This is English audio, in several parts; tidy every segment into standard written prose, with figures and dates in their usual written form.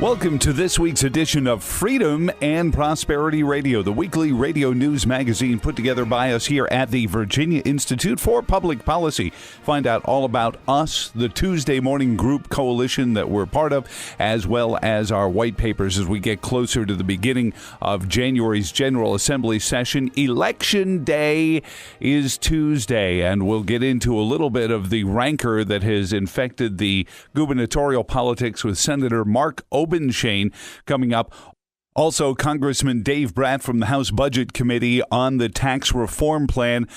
Welcome to this week's edition of Freedom and Prosperity Radio, the weekly radio news magazine put together by us here at the Virginia Institute for Public Policy. Find out all about us, the Tuesday morning group coalition that we're part of, as well as our white papers as we get closer to the beginning of January's General Assembly session. Election Day is Tuesday, and we'll get into a little bit of the rancor that has infected the gubernatorial politics with Senator Mark Obenshain coming up. Also, Congressman Dave Brat from the House Budget Committee on the tax reform plan.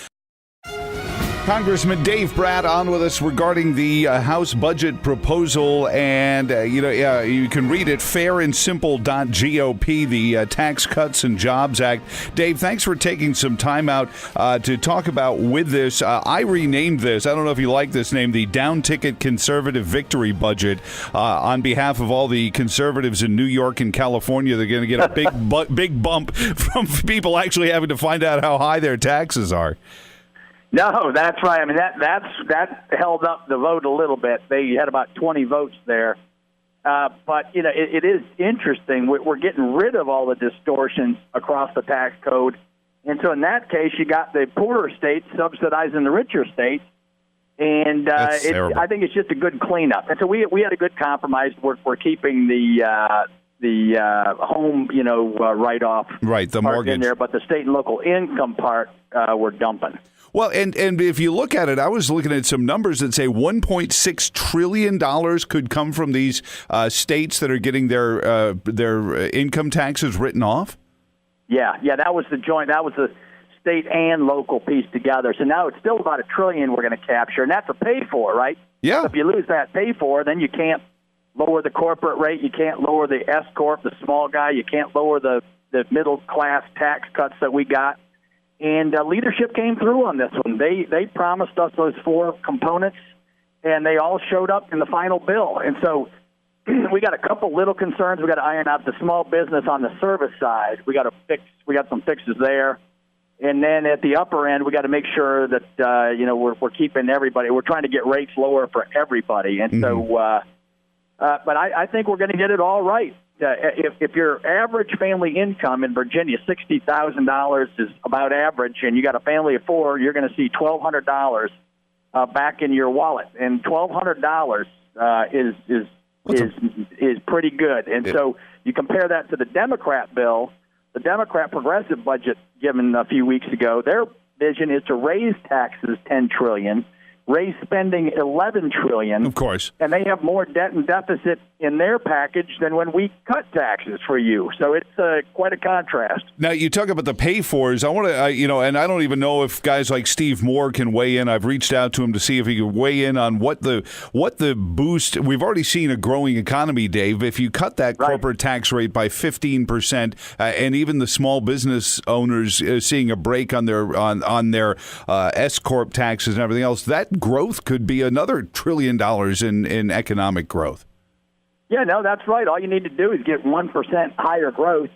Congressman Dave Brat on with us regarding the House budget proposal, and you can read it, fairandsimple.gop, the Tax Cuts and Jobs Act. Dave, thanks for taking some time out to talk about with this. I renamed this, I don't know if you like this name, the Down Ticket Conservative Victory Budget. On behalf of all the conservatives in New York and California, they're going to get a big bump from people actually having to find out how high their taxes are. No, that's right. I mean, that held up the vote a little bit. They had about 20 votes there. But, it is interesting. We're getting rid of all the distortions across the tax code. And so in that case, you got the poorer states subsidizing the richer states. And I think it's just a good cleanup. And so we had a good compromise. We're keeping the home, write-off the mortgage in there, but the state and local income part we're dumping. Well, and if you look at it, I was looking at some numbers that say $1.6 trillion could come from these states that are getting their income taxes written off. Yeah, that was the state and local piece together. So now it's still about $1 trillion we're going to capture, and that's a pay for, right? Yeah. So if you lose that pay for, then you can't lower the corporate rate, you can't lower the S corp, the small guy, you can't lower the middle class tax cuts that we got. And leadership came through on this one. They promised us those four components, and they all showed up in the final bill. And so we got a couple little concerns. We got to iron out the small business on the service side. We got some fixes there. And then at the upper end, we got to make sure that we're keeping everybody. We're trying to get rates lower for everybody. And so, but I think we're going to get it all right. If your average family income in Virginia, $60,000 is about average, and you got a family of four, you're going to see $1,200 back in your wallet, and $1,200 is pretty good. And so you compare that to the Democrat bill, the Democrat progressive budget given a few weeks ago. Their vision is to raise taxes $10 trillion. Raise spending $11 trillion. Of course. And they have more debt and deficit in their package than when we cut taxes for you. So it's quite a contrast. Now, you talk about the pay-fors. I want to, and I don't even know if guys like Steve Moore can weigh in. I've reached out to him to see if he can weigh in on what the boost. We've already seen a growing economy, Dave. If you cut that corporate tax rate by 15%, and even the small business owners seeing a break on their S corp taxes and everything else, that growth could be another $1 trillion in economic growth. Yeah, no, that's right. All you need to do is get 1% higher growth,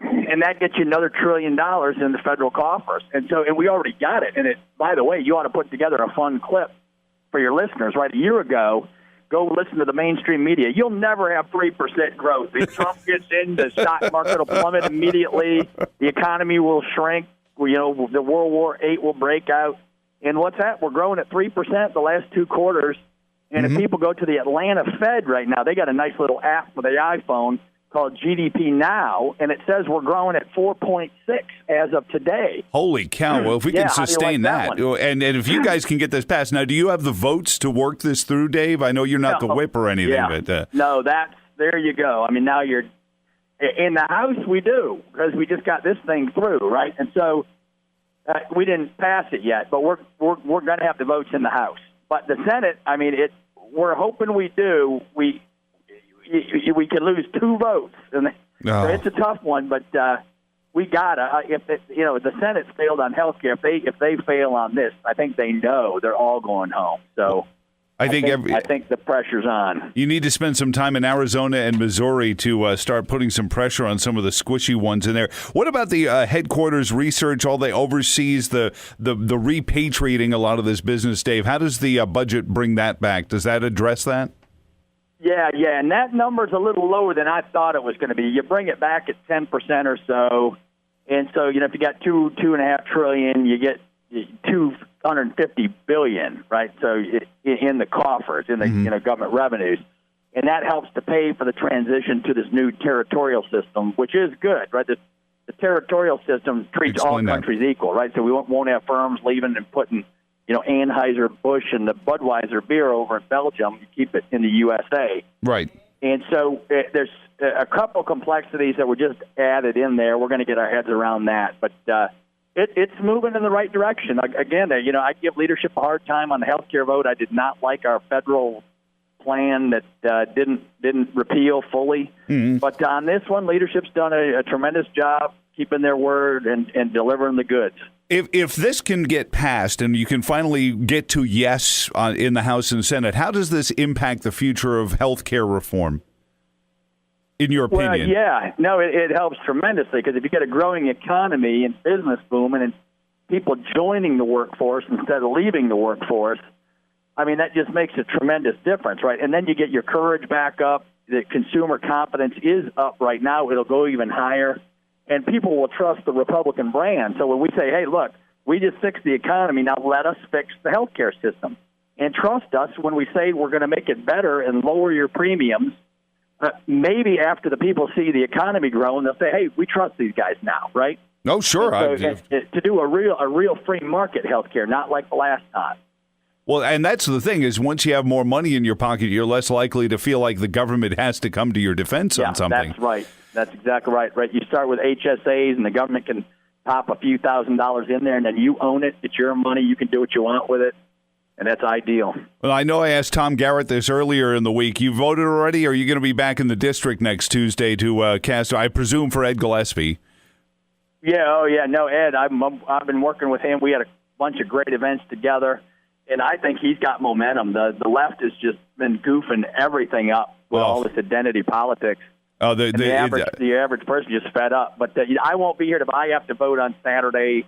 and that gets you another $1 trillion in the federal coffers. And we already got it. And by the way, you ought to put together a fun clip for your listeners. Right, a year ago, go listen to the mainstream media. You'll never have 3% growth. If Trump gets in, the stock market will plummet immediately. The economy will shrink. The World War VIII will break out. And what's that? We're growing at 3% the last two quarters. And if people go to the Atlanta Fed right now, they got a nice little app for the iPhone called GDP Now, and it says we're growing at 4.6 as of today. Holy cow. Well, if we can sustain that and if you guys can get this passed. Now, do you have the votes to work this through, Dave? I know you're not the whip or anything. Yeah. But, No, there you go. I mean, now you're in the House, we do, because we just got this thing through, right? And so we didn't pass it yet, but we're going to have the votes in the House. But the Senate, I mean, we're hoping we do. We could lose 2 votes, and so it's a tough one. But we gotta. If the Senate's failed on health care, if they fail on this, I think they know they're all going home. So. I think the pressure's on. You need to spend some time in Arizona and Missouri to start putting some pressure on some of the squishy ones in there. What about the headquarters research, all the overseas, the repatriating a lot of this business, Dave? How does the budget bring that back? Does that address that? Yeah, and that number's a little lower than I thought it was going to be. You bring it back at 10% or so, and so if you got $2.5 trillion, you get $250 billion, right? So in the coffers, in the government revenues, and that helps to pay for the transition to this new territorial system, which is good, right? The territorial system treats all countries equal, right? So we won't have firms leaving and putting Anheuser-Busch and the Budweiser beer over in Belgium. You keep it in the USA. Right. And so there's a couple complexities that were just added in there. We're going to get our heads around that. But it's moving in the right direction. Again, I give leadership a hard time on the health care vote. I did not like our federal plan that didn't repeal fully. Mm-hmm. But on this one, leadership's done a tremendous job keeping their word and delivering the goods. If this can get passed and you can finally get to yes in the House and Senate, how does this impact the future of health care reform, in your opinion? Well, it helps tremendously, because if you get a growing economy and business booming and people joining the workforce instead of leaving the workforce, I mean, that just makes a tremendous difference, right? And then you get your courage back up. The consumer confidence is up right now. It'll go even higher. And people will trust the Republican brand. So when we say, hey, look, we just fixed the economy, now let us fix the healthcare system. And trust us when we say we're going to make it better and lower your premiums. Maybe after the people see the economy growing, they'll say, hey, we trust these guys now, right? No, sure. To do a real free market healthcare, not like the last time. Well, and that's the thing, is once you have more money in your pocket, you're less likely to feel like the government has to come to your defense on something. That's right. That's exactly right. You start with HSAs, and the government can pop a few $1,000s in there, and then you own it. It's your money. You can do what you want with it, and that's ideal. Well, I know I asked Tom Garrett this earlier in the week. You voted already, or are you going to be back in the district next Tuesday to cast, I presume, for Ed Gillespie? Yeah, no, Ed, I've been working with him. We had a bunch of great events together, and I think he's got momentum. The left has just been goofing everything up with all this identity politics. Oh, the average person just fed up. But I won't be here. I have to vote on Saturday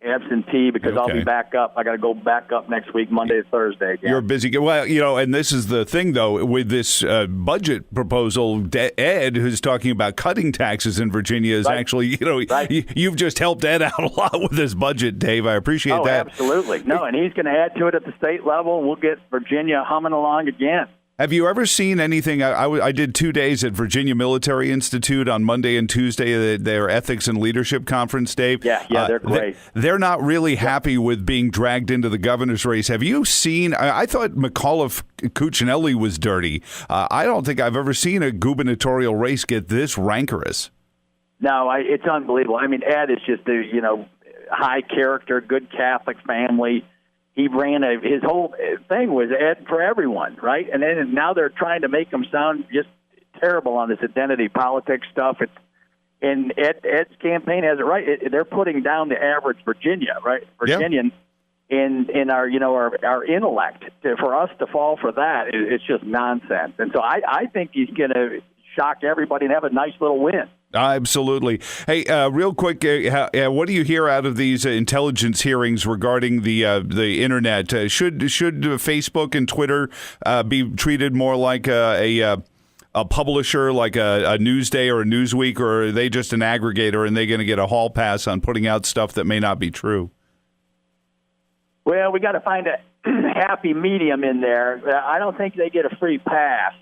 absentee because I'll be back up. I got to go back up next week, Monday to Thursday again. You're busy. Well, and this is the thing, though, with this budget proposal, Ed, who's talking about cutting taxes in Virginia, is actually, you've just helped Ed out a lot with this budget, Dave. I appreciate that. Absolutely. No, and he's going to add to it at the state level, and we'll get Virginia humming along again. Have you ever seen anything? I did 2 days at Virginia Military Institute on Monday and Tuesday, their ethics and leadership conference, Dave. Yeah, they're great. They're not really happy with being dragged into the governor's race. Have you seen? I thought McAuliffe Cuccinelli was dirty. I don't think I've ever seen a gubernatorial race get this rancorous. No, it's unbelievable. I mean, Ed is just a high character, good Catholic family. He ran his whole thing was Ed for everyone, right? And then now they're trying to make him sound just terrible on this identity politics stuff. And Ed's campaign has it right. They're putting down the average Virginian, in our intellect. For us to fall for that, it's just nonsense. And so I think he's going to shock everybody and have a nice little win. Absolutely. Hey, real quick, what do you hear out of these intelligence hearings regarding the internet? Should Facebook and Twitter be treated more like a publisher, like a Newsday or a Newsweek, or are they just an aggregator and they're going to get a hall pass on putting out stuff that may not be true? Well, we got to find a happy medium in there. I don't think they get a free pass.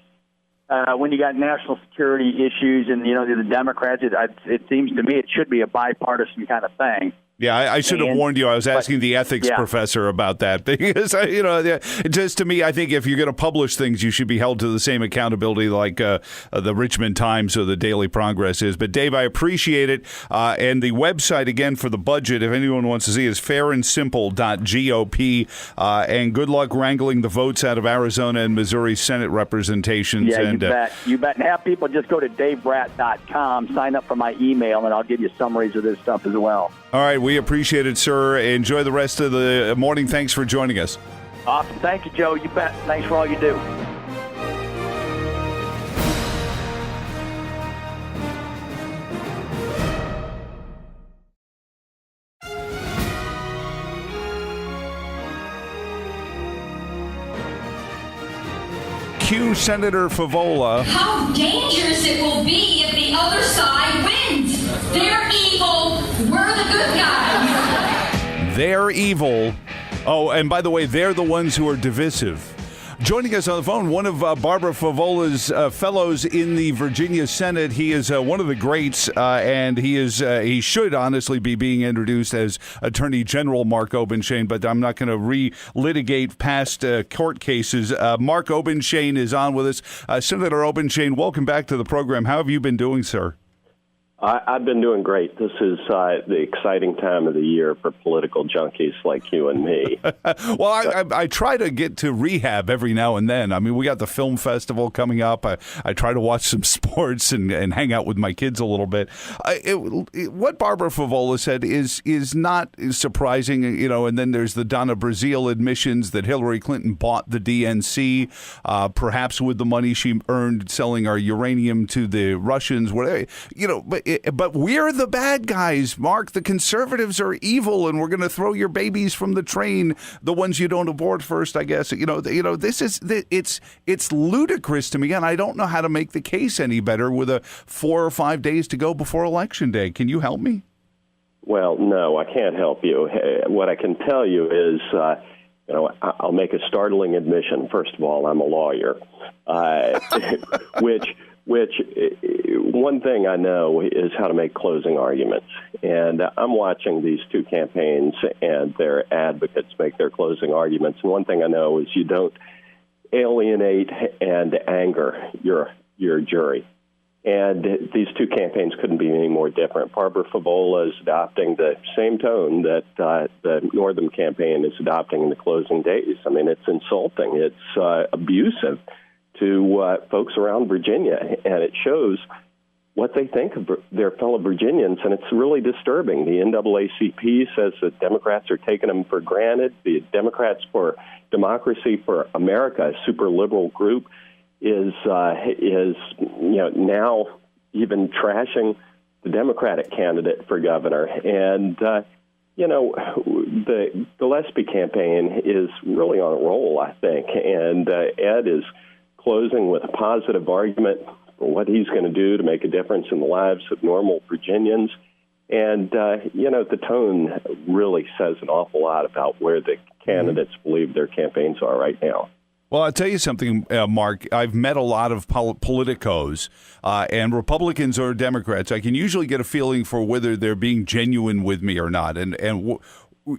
When you got national security issues and, the Democrats, it seems to me it should be a bipartisan kind of thing. Yeah, I should have warned you. I was asking the ethics professor about that because, just to me, I think if you're going to publish things, you should be held to the same accountability like the Richmond Times or the Daily Progress is. But, Dave, I appreciate it. And the website, again, for the budget, if anyone wants to see, is fairandsimple.gop. And good luck wrangling the votes out of Arizona and Missouri Senate representations. Yeah, you bet. You bet. And have people just go to davebrat.com, sign up for my email, and I'll give you summaries of this stuff as well. All right, we appreciate it, sir. Enjoy the rest of the morning. Thanks for joining us. Awesome. Thank you, Joe. You bet. Thanks for all you do. you, Senator Favola. How dangerous it will be if the other side wins. They're evil. We're the good guys. They're evil. Oh, and by the way, they're the ones who are divisive. Joining us on the phone, one of Barbara Favola's fellows in the Virginia Senate. He is one of the greats, and he should honestly be being introduced as Attorney General Mark Obenshain, but I'm not going to relitigate past court cases. Mark Obenshain is on with us. Senator Obenshain, welcome back to the program. How have you been doing, sir? I've been doing great. This is the exciting time of the year for political junkies like you and me. Well, I try to get to rehab every now and then. I mean, we got the film festival coming up. I try to watch some sports and hang out with my kids a little bit. What Barbara Favola said is not surprising, and then there's the Donna Brazile admissions that Hillary Clinton bought the DNC, perhaps with the money she earned selling our uranium to the Russians, whatever, But we're the bad guys, Mark. The conservatives are evil, and we're going to throw your babies from the train, the ones you don't abort first, I guess. This is it's ludicrous to me, and I don't know how to make the case any better with 4 or 5 days to go before Election Day. Can you help me? Well, no, I can't help you. What I can tell you is, I'll make a startling admission. First of all, I'm a lawyer, which one thing I know is how to make closing arguments. And I'm watching these two campaigns and their advocates make their closing arguments. And one thing I know is you don't alienate and anger your jury. And these two campaigns couldn't be any more different. Barbara Favola is adopting the same tone that the Northam campaign is adopting in the closing days. I mean, it's insulting. It's abusive to folks around Virginia, and it shows what they think of their fellow Virginians, and it's really disturbing. The NAACP says that Democrats are taking them for granted. The Democrats for Democracy for America, a super liberal group, is now even trashing the Democratic candidate for governor. And the Gillespie campaign is really on a roll, I think, and Ed is closing with a positive argument for what he's going to do to make a difference in the lives of normal Virginians. And, the tone really says an awful lot about where the candidates believe their campaigns are right now. Well, I'll tell you something, Mark. I've met a lot of politicos, and Republicans or Democrats. I can usually get a feeling for whether they're being genuine with me or not. And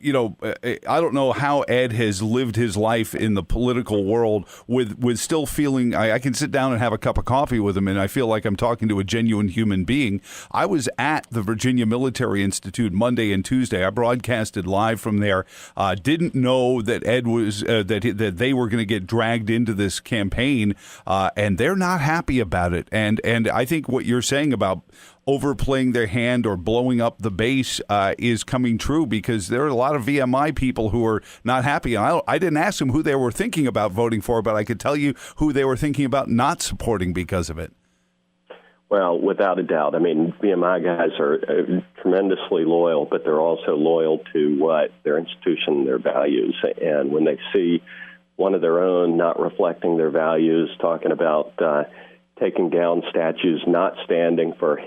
I don't know how Ed has lived his life in the political world with still feeling I can sit down and have a cup of coffee with him, and I feel like I'm talking to a genuine human being. I was at the Virginia Military Institute Monday and Tuesday. I broadcasted live from there. Didn't know that Ed was that they were going to get dragged into this campaign, and they're not happy about it. And I think what you're saying about overplaying their hand or blowing up the base is coming true, because there are a lot of VMI people who are not happy. And I didn't ask them who they were thinking about voting for, but I could tell you who they were thinking about not supporting because of it. Well, without a doubt. I mean, VMI guys are tremendously loyal, but they're also loyal to their institution, their values. And when they see one of their own not reflecting their values, talking about taking down statues, not standing for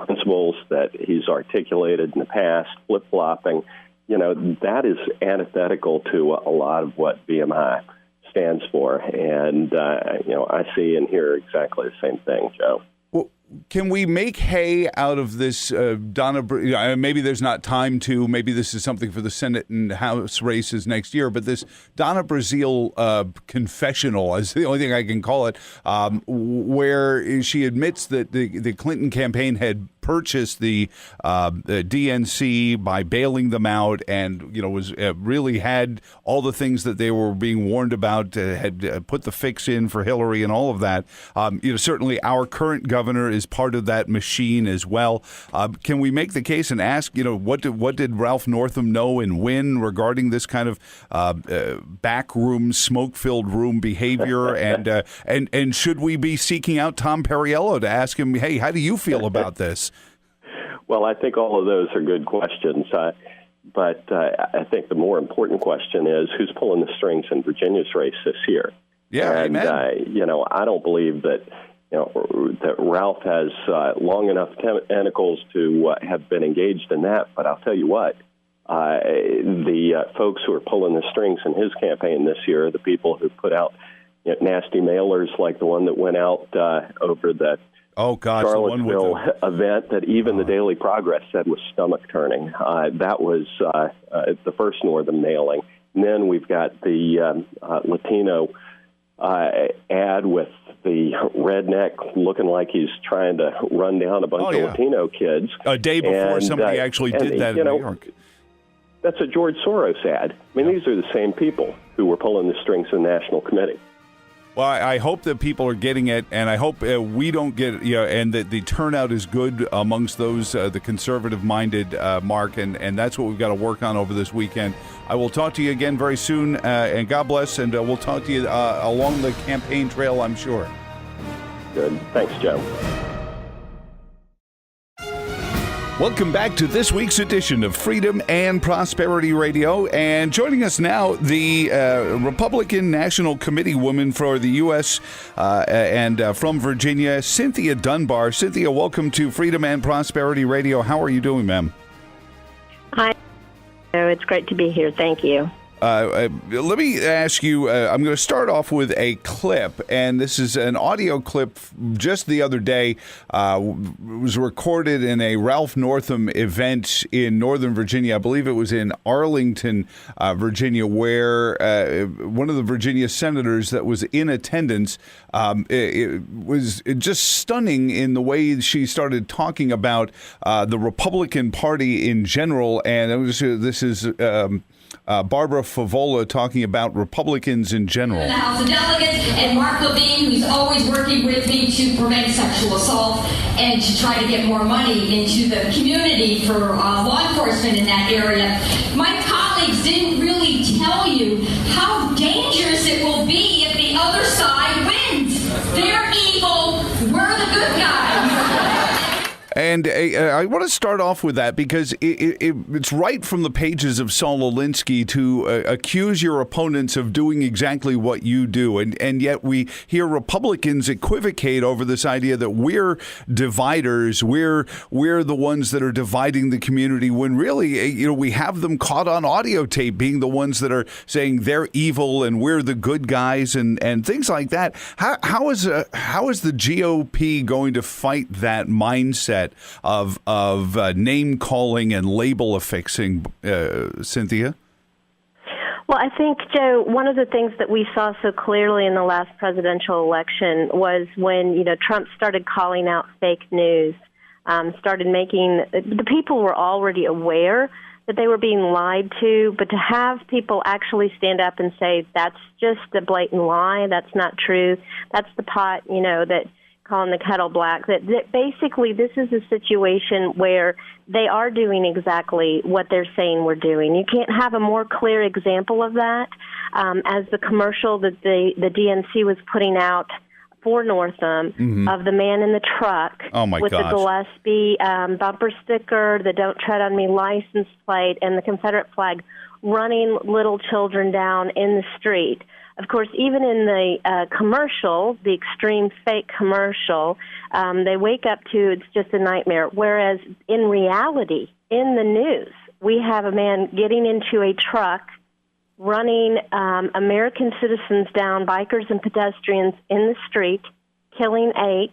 principles that he's articulated in the past, flip-flopping, that is antithetical to a lot of what VMI stands for. And, I see and hear exactly the same thing, Joe. Well, can we make hay out of this Donna? Maybe there's not time to. Maybe this is something for the Senate and House races next year. But this Donna Brazile confessional is the only thing I can call it, where she admits that the Clinton campaign had purchased the DNC by bailing them out, and was really had all the things that they were being warned about, had put the fix in for Hillary and all of that. Certainly our current governor is part of that machine as well. Can we make the case and ask, what did Ralph Northam know and when regarding this kind of backroom, smoke-filled room behavior, and should we be seeking out Tom Perriello to ask him, hey, how do you feel about this? Well, I think all of those are good questions, but I think the more important question is who's pulling the strings in Virginia's race this year. Yeah, and, amen. I don't believe that, that Ralph has long enough tentacles to have been engaged in that. But I'll tell you what, the folks who are pulling the strings in his campaign this year, the people who put out nasty mailers like the one that went out over the Charlottesville event that even the Daily Progress said was stomach-turning. That was the first Northam mailing. And then we've got the Latino ad with the redneck looking like he's trying to run down a bunch of Latino kids. A day before somebody actually did that in New York. That's a George Soros ad. I mean, these are the same people who were pulling the strings in the National Committee. Well, I hope that people are getting it, and I hope we don't get, and that the turnout is good amongst those, the conservative-minded, Mark, and that's what we've got to work on over this weekend. I will talk to you again very soon, and God bless, and we'll talk to you along the campaign trail, I'm sure. Good. Thanks, Joe. Welcome back to this week's edition of Freedom and Prosperity Radio. And joining us now, the Republican National Committeewoman for the U.S. and from Virginia, Cynthia Dunbar. Cynthia, welcome to Freedom and Prosperity Radio. How are you doing, ma'am? Hi. It's great to be here. Thank you. Let me ask you, I'm going to start off with a clip, and this is an audio clip just the other day. It was recorded in a Ralph Northam event in Northern Virginia. I believe it was in Arlington, Virginia, where one of the Virginia senators that was in attendance, it was just stunning in the way she started talking about the Republican Party in general. And this is Barbara Favola talking about Republicans in general. In the House of Delegates, and Mark Obenshain, who's always working with me to prevent sexual assault and to try to get more money into the community for law enforcement in that area. My colleagues didn't really tell you how dangerous it will be if the other side wins. They're evil, we're the good guys. And I want to start off with that because it's right from the pages of Saul Alinsky to accuse your opponents of doing exactly what you do. And yet we hear Republicans equivocate over this idea that we're dividers, we're the ones that are dividing the community, when really, we have them caught on audio tape being the ones that are saying they're evil and we're the good guys and things like that. How is the GOP going to fight that mindset of name calling and label affixing, Cynthia? Well, I think, Joe, one of the things that we saw so clearly in the last presidential election was when, Trump started calling out fake news, started making, the people were already aware that they were being lied to, but to have people actually stand up and say, that's just a blatant lie, that's not true, that's the pot, that calling the kettle black, that basically this is a situation where they are doing exactly what they're saying we're doing. You can't have a more clear example of that as the commercial that the DNC was putting out for Northam of the man in the truck with the Gillespie bumper sticker, the Don't Tread on Me license plate, and the Confederate flag running little children down in the street. Of course, even in the commercial, the extreme fake commercial, they wake up to it's just a nightmare. Whereas in reality, in the news, we have a man getting into a truck, running American citizens down, bikers and pedestrians in the street, killing 8,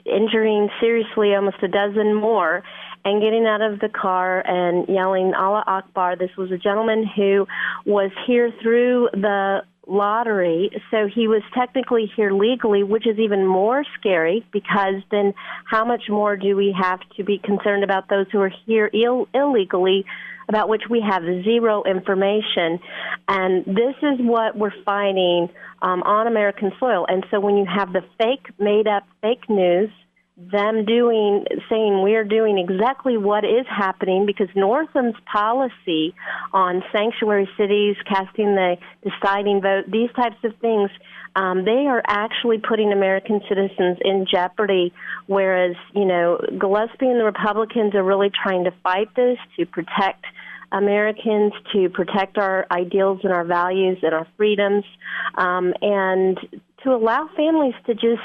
injuring seriously almost a dozen more, and getting out of the car and yelling, Allah Akbar. This was a gentleman who was here through the lottery, so he was technically here legally, which is even more scary, because then how much more do we have to be concerned about those who are here illegally, about which we have zero information? And this is what we're fighting on American soil. And so when you have the made-up fake news, them saying we're doing exactly what is happening, because Northam's policy on sanctuary cities, casting the deciding vote, these types of things, they are actually putting American citizens in jeopardy, whereas, Gillespie and the Republicans are really trying to fight this to protect Americans to protect our ideals and our values and our freedoms, and to allow families to just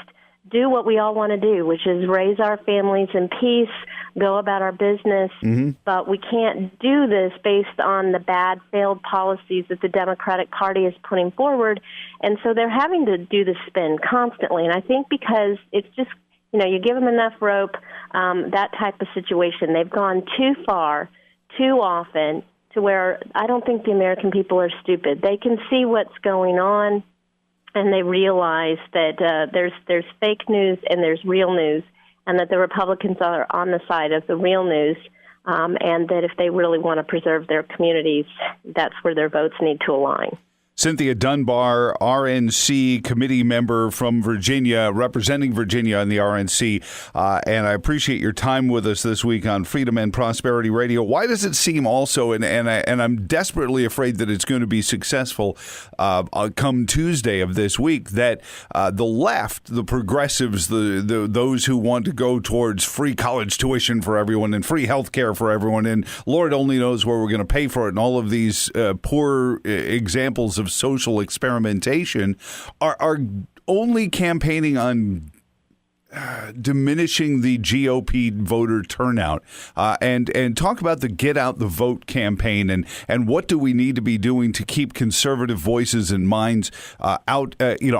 do what we all want to do, which is raise our families in peace, go about our business. But we can't do this based on the bad, failed policies that the Democratic Party is putting forward. And so they're having to do the spin constantly. And I think because it's just, you give them enough rope, that type of situation. They've gone too far, too often, to where I don't think the American people are stupid. They can see what's going on, and they realize that there's fake news and there's real news, and that the Republicans are on the side of the real news, and that if they really want to preserve their communities, that's where their votes need to align. Cynthia Dunbar, RNC committee member from Virginia, representing Virginia in the RNC, and I appreciate your time with us this week on Freedom and Prosperity Radio. Why does it seem also, and I'm desperately afraid that it's going to be successful come Tuesday of this week, that the left, the progressives, those who want to go towards free college tuition for everyone and free health care for everyone, and Lord only knows where we're going to pay for it, and all of these poor examples of social experimentation are only campaigning on diminishing the GOP voter turnout, and talk about the Get Out the Vote campaign, and what do we need to be doing to keep conservative voices and minds out,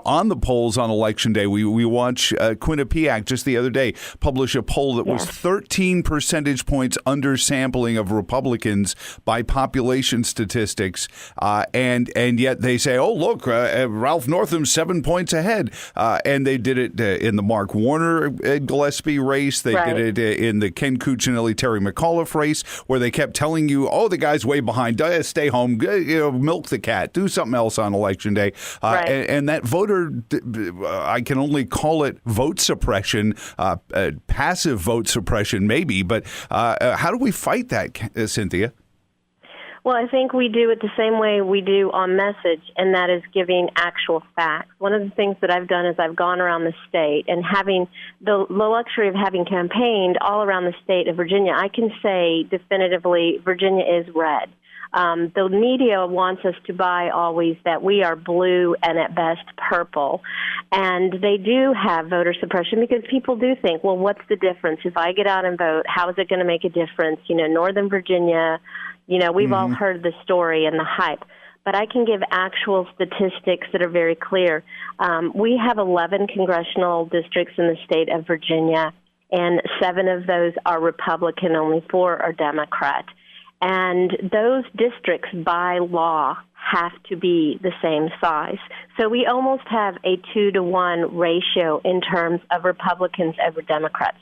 on the polls on Election Day. We watched Quinnipiac just the other day publish a poll that was 13 percentage points undersampling of Republicans by population statistics, and yet they say, oh, look, Ralph Northam's 7 points ahead, and they did it in the Mark Warner Gillespie race. They did it in the Ken Cuccinelli, Terry McAuliffe race, where they kept telling you, oh, the guy's way behind. Stay home, milk the cat, do something else on Election Day. And that voter, I can only call it vote suppression, passive vote suppression maybe, but how do we fight that, Cynthia? Well, I think we do it the same way we do on message, and that is giving actual facts. One of the things that I've done is I've gone around the state, and having the luxury of having campaigned all around the state of Virginia, I can say definitively Virginia is red. The media wants us to buy always that we are blue and at best purple. And they do have voter suppression because people do think, well, what's the difference? If I get out and vote, how is it going to make a difference? Northern Virginia, we've all heard the story and the hype. But I can give actual statistics that are very clear. We have 11 congressional districts in the state of Virginia, and 7 of those are Republican, only 4 are Democrat. And those districts, by law, have to be the same size. So we almost have a 2-to-1 ratio in terms of Republicans over Democrats.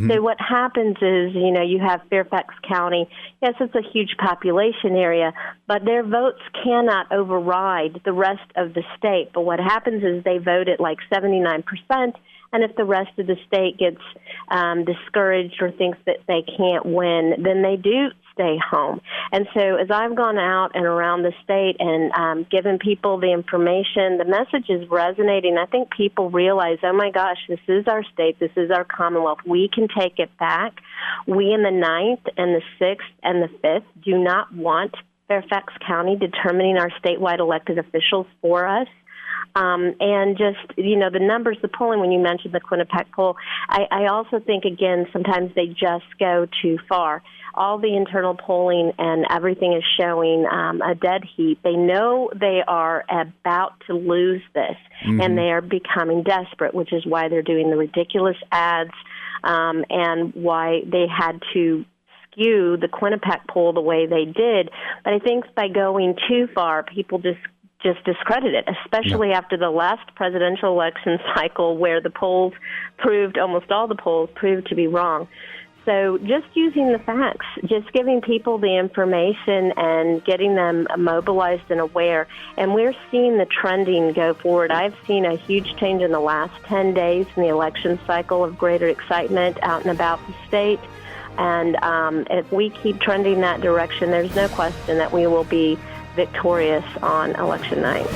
So what happens is, you have Fairfax County. Yes, it's a huge population area, but their votes cannot override the rest of the state. But what happens is they vote at like 79%, and if the rest of the state gets discouraged or thinks that they can't win, then they do stay home. And so as I've gone out and around the state and given people the information, the message is resonating. I think people realize, oh my gosh, this is our state, this is our Commonwealth. We can take it back. We in the 9th and the 6th and the 5th do not want Fairfax County determining our statewide elected officials for us. And just, the numbers, the polling, when you mentioned the Quinnipiac poll, I also think, again, sometimes they just go too far. All the internal polling and everything is showing a dead heat. They know they are about to lose this, and they are becoming desperate, which is why they're doing the ridiculous ads and why they had to skew the Quinnipiac poll the way they did. But I think by going too far, people just discredit it, especially after the last presidential election cycle where almost all the polls proved to be wrong. So just using the facts, just giving people the information and getting them mobilized and aware. And we're seeing the trending go forward. I've seen a huge change in the last 10 days in the election cycle of greater excitement out and about the state. And if we keep trending that direction, there's no question that we will be victorious on election night.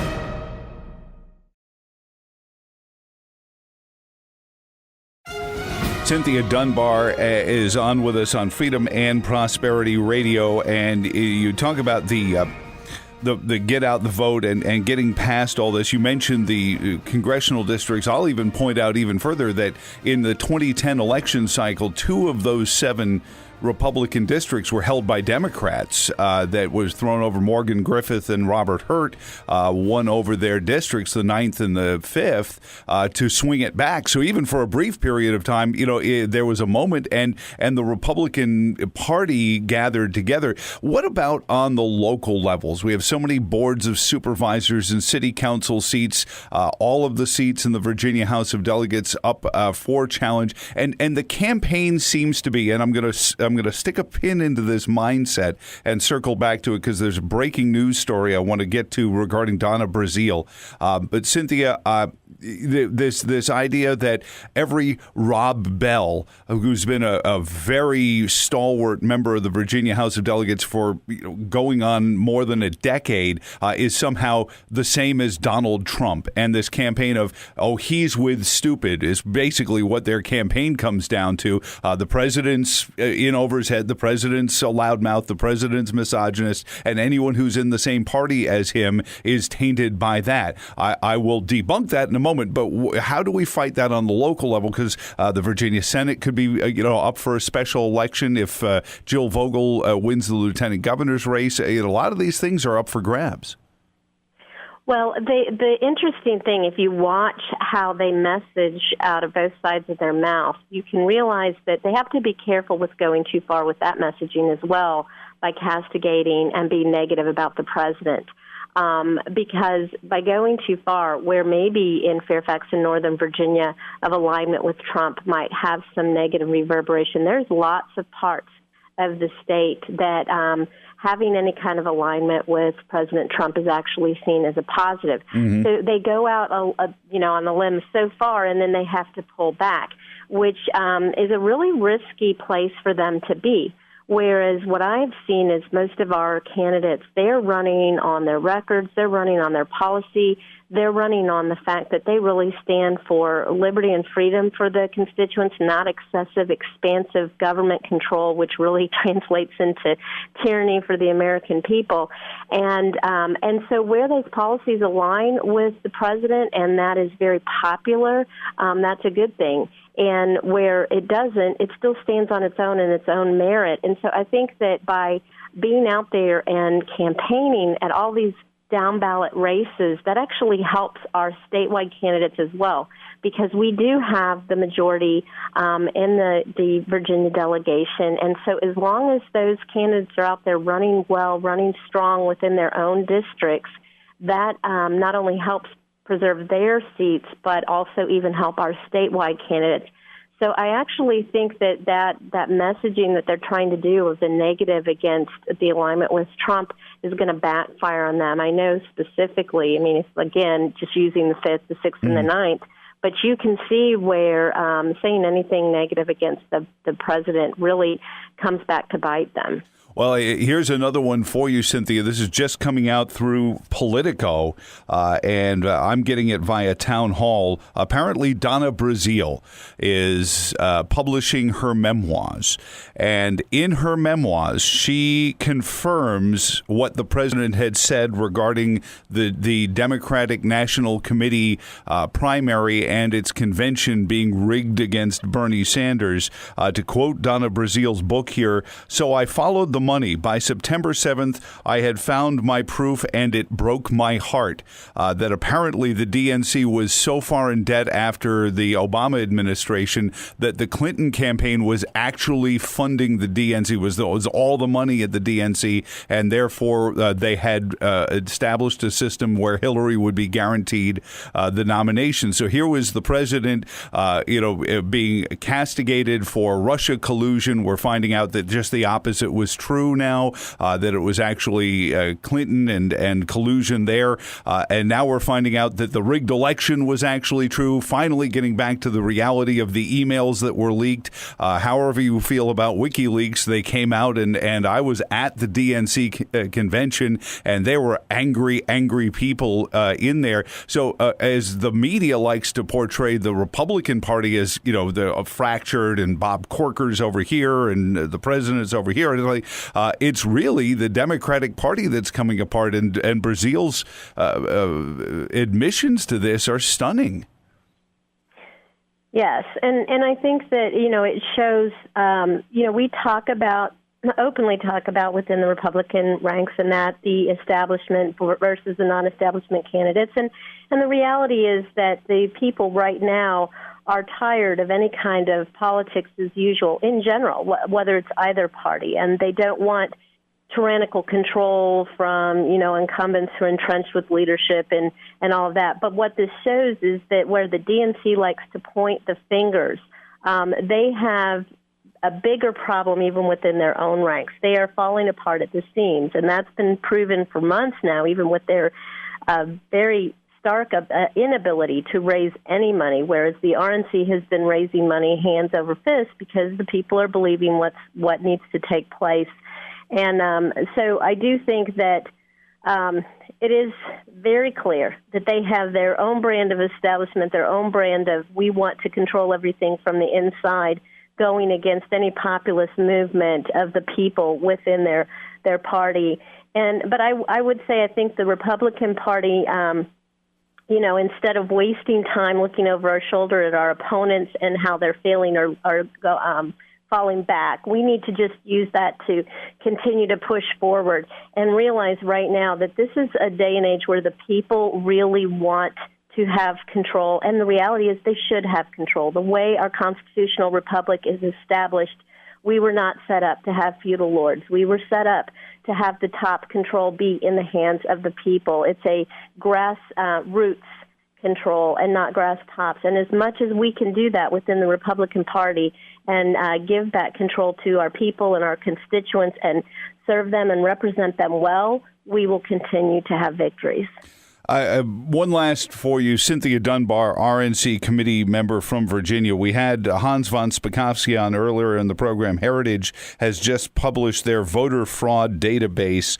Cynthia Dunbar is on with us on Freedom and Prosperity Radio, and you talk about the get out the vote and getting past all this. You mentioned the congressional districts. I'll even point out even further that in the 2010 election cycle, 2 of those 7 Republican districts were held by Democrats. That was thrown over. Morgan Griffith and Robert Hurt won over their districts, the 9th and the 5th, to swing it back. So even for a brief period of time, there was a moment, and the Republican Party gathered together. What about on the local levels? We have so many boards of supervisors and city council seats, all of the seats in the Virginia House of Delegates up for challenge, and the campaign seems to be, and I'm going to stick a pin into this mindset and circle back to it because there's a breaking news story I want to get to regarding Donna Brazile. But Cynthia, this idea that every Rob Bell, who's been a very stalwart member of the Virginia House of Delegates for going on more than a decade, is somehow the same as Donald Trump. And this campaign of, he's with stupid is basically what their campaign comes down to. The president's in over his head, the president's a loudmouth, the president's misogynist, and anyone who's in the same party as him is tainted by that. I will debunk that in a moment, but how do we fight that on the local level? Because the Virginia Senate could be up for a special election if Jill Vogel wins the lieutenant governor's race. A lot of these things are up for grabs. Well, the interesting thing, if you watch how they message out of both sides of their mouth, you can realize that they have to be careful with going too far with that messaging as well, by castigating and being negative about the president. Because by going too far, where maybe in Fairfax and Northern Virginia of alignment with Trump might have some negative reverberation, there's lots of parts of the state that having any kind of alignment with President Trump is actually seen as a positive. Mm-hmm. So they go out, on the limb so far, and then they have to pull back, which is a really risky place for them to be. Whereas what I've seen is most of our candidates, they're running on their records, they're running on their policy, they're running on the fact that they really stand for liberty and freedom for the constituents, not excessive, expansive government control, which really translates into tyranny for the American people. And so where those policies align with the president, and that is very popular, that's a good thing. And where it doesn't, it still stands on its own and its own merit. And so I think that by being out there and campaigning at all these down-ballot races, that actually helps our statewide candidates as well, because we do have the majority in the Virginia delegation. And so as long as those candidates are out there running well, running strong within their own districts, that not only helps preserve their seats, but also even help our statewide candidates. So I actually think that messaging that they're trying to do of the negative against the alignment with Trump is going to backfire on them. I know specifically, it's, again, just using the 5th, the 6th, and the 9th, but you can see where saying anything negative against the president really comes back to bite them. Well, here's another one for you, Cynthia. This is just coming out through Politico, and I'm getting it via Town Hall. Apparently, Donna Brazile is publishing her memoirs. And in her memoirs, she confirms what the president had said regarding the Democratic National Committee primary and its convention being rigged against Bernie Sanders. To quote Donna Brazile's book here, "So I followed the money. By September 7th, I had found my proof, and it broke my heart." That apparently the DNC was so far in debt after the Obama administration that the Clinton campaign was actually funding the DNC, was all the money at the DNC, and therefore they had established a system where Hillary would be guaranteed the nomination. So here was the president, being castigated for Russia collusion. We're finding out that just the opposite was true. true now, that it was actually Clinton and collusion there. And now we're finding out that the rigged election was actually true, finally getting back to the reality of the emails that were leaked. However you feel about WikiLeaks, they came out, and I was at the DNC convention, and there were angry people in there. So as the media likes to portray the Republican Party as, the fractured, and Bob Corker's over here and the president's over here, it's really the Democratic Party that's coming apart, and Brazil's admissions to this are stunning. Yes, and I think that, it shows, we openly talk about within the Republican ranks, and that the establishment versus the non-establishment candidates. And the reality is that the people right now are tired of any kind of politics as usual in general, whether it's either party, and they don't want tyrannical control from, incumbents who are entrenched with leadership and all of that. But what this shows is that where the DNC likes to point the fingers, they have a bigger problem even within their own ranks. They are falling apart at the seams, and that's been proven for months now, even with their very stark inability to raise any money, whereas the RNC has been raising money hands over fist because the people are believing what needs to take place. And so I do think that it is very clear that they have their own brand of establishment, their own brand of we want to control everything from the inside, going against any populist movement of the people within their party. But I would say I think the Republican Party, instead of wasting time looking over our shoulder at our opponents and how they're failing or falling back, we need to just use that to continue to push forward and realize right now that this is a day and age where the people really want to have control, and the reality is they should have control. The way our constitutional republic is established, we were not set up to have feudal lords. We were set up to have the top control be in the hands of the people. It's a grassroots control and not grass tops. And as much as we can do that within the Republican Party and give that control to our people and our constituents and serve them and represent them well, we will continue to have victories. One last for you, Cynthia Dunbar, RNC committee member from Virginia. We had Hans von Spakovsky on earlier in the program. Heritage has just published their voter fraud database,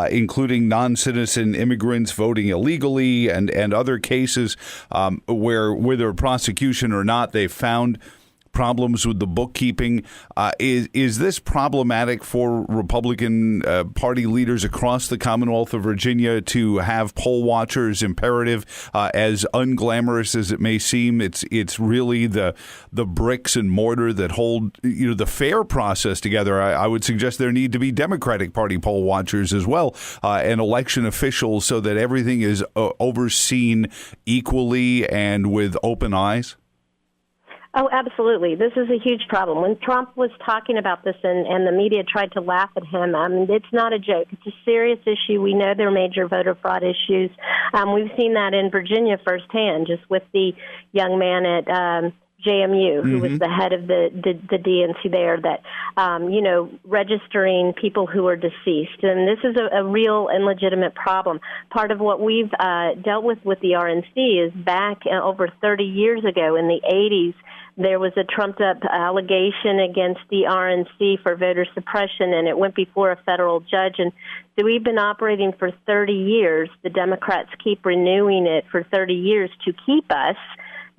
including non-citizen immigrants voting illegally and other cases where, whether prosecution or not, they found problems with the bookkeeping. Is this problematic for Republican Party leaders across the Commonwealth of Virginia to have poll watchers imperative? As unglamorous as it may seem, it's really the bricks and mortar that hold the fair process together. I would suggest there need to be Democratic Party poll watchers as well, and election officials, so that everything is overseen equally and with open eyes. Oh, absolutely. This is a huge problem. When Trump was talking about this and the media tried to laugh at him, it's not a joke. It's a serious issue. We know there are major voter fraud issues. We've seen that in Virginia firsthand, just with the young man at JMU, who was the head of the DNC there, that, registering people who are deceased. And this is a real and legitimate problem. Part of what we've dealt with the RNC is back over 30 years ago in the 80s, there was a trumped-up allegation against the RNC for voter suppression, and it went before a federal judge. And so we've been operating for 30 years. The Democrats keep renewing it for 30 years to keep us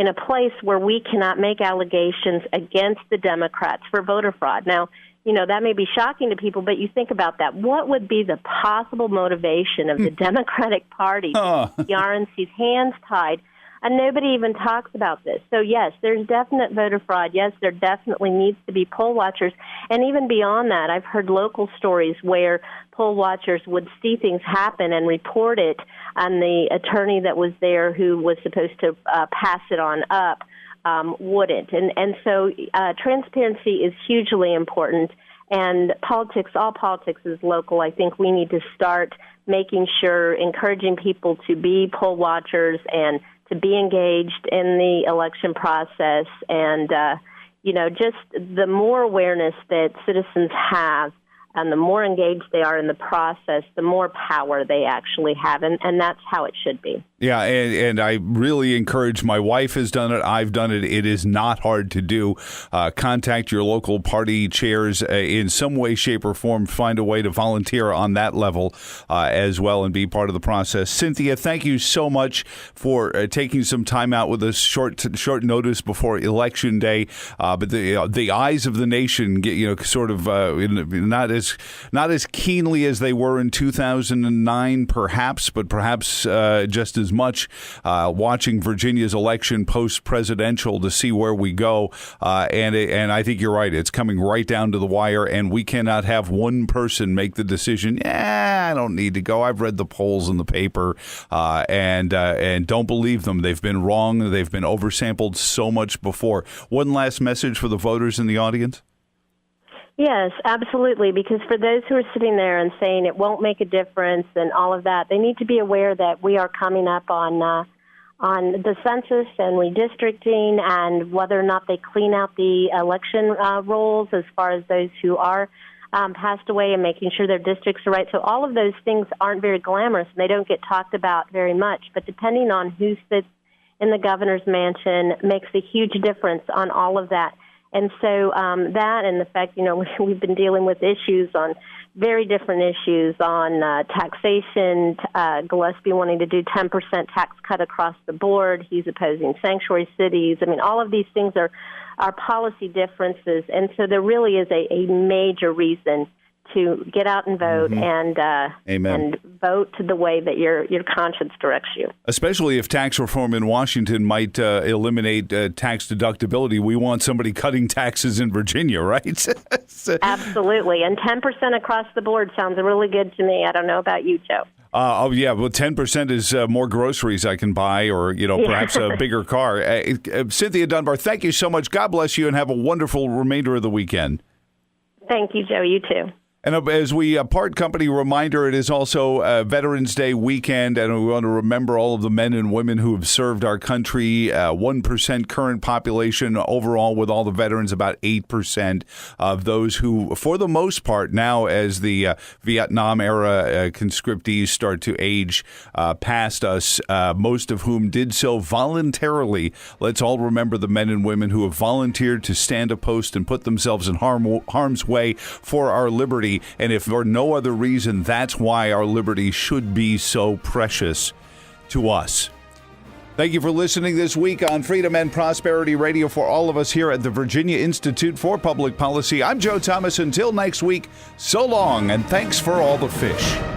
in a place where we cannot make allegations against the Democrats for voter fraud. Now, that may be shocking to people, but you think about that. What would be the possible motivation of the Democratic Party to keep the RNC's hands tied? And nobody even talks about this. So, yes, there's definite voter fraud. Yes, there definitely needs to be poll watchers. And even beyond that, I've heard local stories where poll watchers would see things happen and report it, and the attorney that was there who was supposed to pass it on up wouldn't. And so transparency is hugely important. And all politics is local. I think we need to start making sure, encouraging people to be poll watchers and to be engaged in the election process. And, just the more awareness that citizens have and the more engaged they are in the process, the more power they actually have, and that's how it should be. Yeah, and I really encourage, my wife has done it, I've done it. It is not hard to do. Contact your local party chairs in some way, shape, or form. Find a way to volunteer on that level as well and be part of the process. Cynthia, thank you so much for taking some time out with us, short notice before Election Day. But the eyes of the nation get, sort of not as keenly as they were in 2009, perhaps, but perhaps just as much watching Virginia's election post-presidential to see where we go. And I think you're right. It's coming right down to the wire, and we cannot have one person make the decision, I don't need to go. I've read the polls in the paper, and don't believe them. They've been wrong. They've been oversampled so much before. One last message for the voters in the audience? Yes, absolutely, because for those who are sitting there and saying it won't make a difference and all of that, they need to be aware that we are coming up on the census and redistricting and whether or not they clean out the election rolls as far as those who are passed away and making sure their districts are right. So all of those things aren't very glamorous, and they don't get talked about very much. But depending on who sits in the governor's mansion makes a huge difference on all of that. And so that and the fact, we've been dealing with issues on very different issues on taxation, Gillespie wanting to do 10% tax cut across the board. He's opposing sanctuary cities. I mean, all of these things are policy differences. And so there really is a major reason to get out and vote and vote the way that your conscience directs you. Especially if tax reform in Washington might eliminate tax deductibility. We want somebody cutting taxes in Virginia, right? Absolutely. And 10% across the board sounds really good to me. I don't know about you, Joe. Well, 10% is more groceries I can buy or, perhaps a bigger car. Cynthia Dunbar, thank you so much. God bless you and have a wonderful remainder of the weekend. Thank you, Joe. You too. And as we part company, reminder, it is also Veterans Day weekend, and we want to remember all of the men and women who have served our country. 1% current population overall with all the veterans, about 8% of those who, for the most part, now as the Vietnam era conscriptees start to age past us, most of whom did so voluntarily. Let's all remember the men and women who have volunteered to stand a post and put themselves in harm's way for our liberty. And if for no other reason, that's why our liberty should be so precious to us. Thank you for listening this week on Freedom and Prosperity Radio. For all of us here at the Virginia Institute for Public Policy, I'm Joe Thomas. Until next week, so long, and thanks for all the fish.